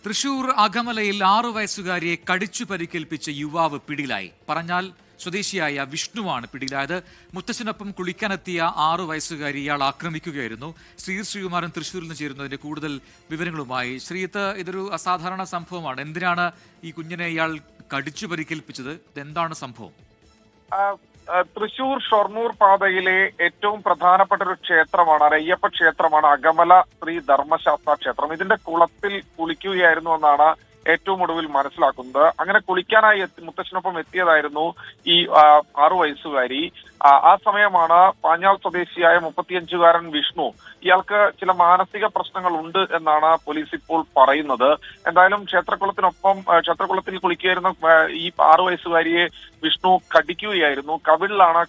തൃശൂർ അകമലയിൽ 6 വയസ്സുകാരിയെ കടിച്ചു പരിക്കേൽപ്പിച്ച യുവാവ് പിടിയിലായി. പറഞ്ഞാൽ സ്വദേശിയായ വിഷ്ണുവാണ് പിടിയിലായത്. മുത്തച്ഛനൊപ്പം കുളിക്കാനെത്തിയ 6 വയസ്സുകാരി ഇയാൾ ആക്രമിക്കുകയായിരുന്നു. ശ്രീകുമാരൻ തൃശൂരിൽ നിന്ന് ചേരുന്നതിന്റെ കൂടുതൽ വിവരങ്ങളുമായി. ശ്രീത്ത്, ഇതൊരു അസാധാരണ സംഭവമാണ്. എന്തിനാണ് ഈ കുഞ്ഞിനെ ഇയാൾ കടിച്ചു പരിക്കേൽപ്പിച്ചത്? ഇതെന്താണ് സംഭവം? തൃശൂർ ഷൊർണൂർ പാതയിലെ ഏറ്റവും പ്രധാനപ്പെട്ട ഒരു ക്ഷേത്രമാണ്, അയ്യപ്പ ക്ഷേത്രമാണ് അകമല ശ്രീ ധർമ്മശാസ്ത്ര ക്ഷേത്രം. ഇതിന്റെ കുളത്തിൽ കുളിക്കുകയായിരുന്നു എന്നാണ് ഏറ്റവും ഒടുവിൽ മനസ്സിലാക്കുന്നത്. അങ്ങനെ കുളിക്കാനായി മുത്തച്ഛനൊപ്പം എത്തിയതായിരുന്നു ഈ 6 വയസ്സുകാരി. ആ സമയമാണ് പാഞ്ഞാൾ സ്വദേശിയായ 35-കാരൻ വിഷ്ണു. ഇയാൾക്ക് ചില മാനസിക പ്രശ്നങ്ങൾ ഉണ്ട് എന്നാണ് പോലീസ് ഇപ്പോൾ പറയുന്നത്. എന്തായാലും ക്ഷേത്രകുളത്തിൽ കുളിക്കുകയായിരുന്ന ഈ 6 വയസ്സുകാരിയെ വിഷ്ണു കടിക്കുകയായിരുന്നു. കവിളിലാണ്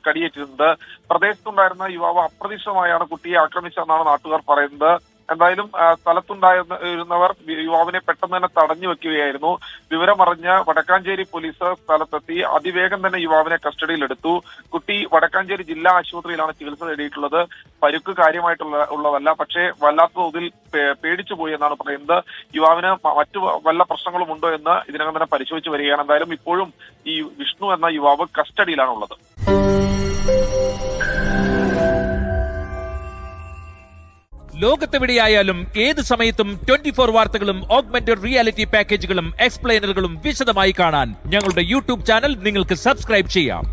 കടിയേറ്റിരുന്നത്. പ്രദേശത്തുണ്ടായിരുന്ന യുവാവ് അപ്രതീക്ഷിതമായാണ് കുട്ടിയെ ആക്രമിച്ചതെന്നാണ് നാട്ടുകാർ പറയുന്നത്. എന്തായാലും സ്ഥലത്തുണ്ടായിരുന്നവർ യുവാവിനെ പെട്ടെന്ന് തന്നെ തടഞ്ഞു വെക്കുകയായിരുന്നു. വിവരമറിഞ്ഞ് വടക്കാഞ്ചേരി പോലീസ് സ്ഥലത്തെത്തി അതിവേഗം തന്നെ യുവാവിനെ കസ്റ്റഡിയിലെടുത്തു. കുട്ടി വടക്കാഞ്ചേരി ജില്ലാ ആശുപത്രിയിലാണ് ചികിത്സ നേടിയിട്ടുള്ളത്. പരുക്ക് കാര്യമായിട്ടുള്ളതല്ല, പക്ഷേ വല്ലാത്ത തോതിൽ പേടിച്ചുപോയി എന്നാണ് പറയുന്നത്. യുവാവിന് മറ്റു വല്ല പ്രശ്നങ്ങളും ഉണ്ടോ എന്ന് ഇതിനകം തന്നെ പരിശോധിച്ചു വരികയാണ്. എന്തായാലും ഇപ്പോഴും ഈ വിഷ്ണു എന്ന യുവാവ് കസ്റ്റഡിയിലാണുള്ളത്. ലോകത്തെവിടെയായാലും ഏത് സമയത്തും 24 വാർത്തകളും ഓഗ്മെന്റഡ് റിയാലിറ്റി പാക്കേജുകളും എക്സ്പ്ലെയിനറുകളും വിശദമായി കാണാൻ ഞങ്ങളുടെ യൂട്യൂബ് ചാനൽ നിങ്ങൾക്ക് സബ്സ്ക്രൈബ് ചെയ്യാം.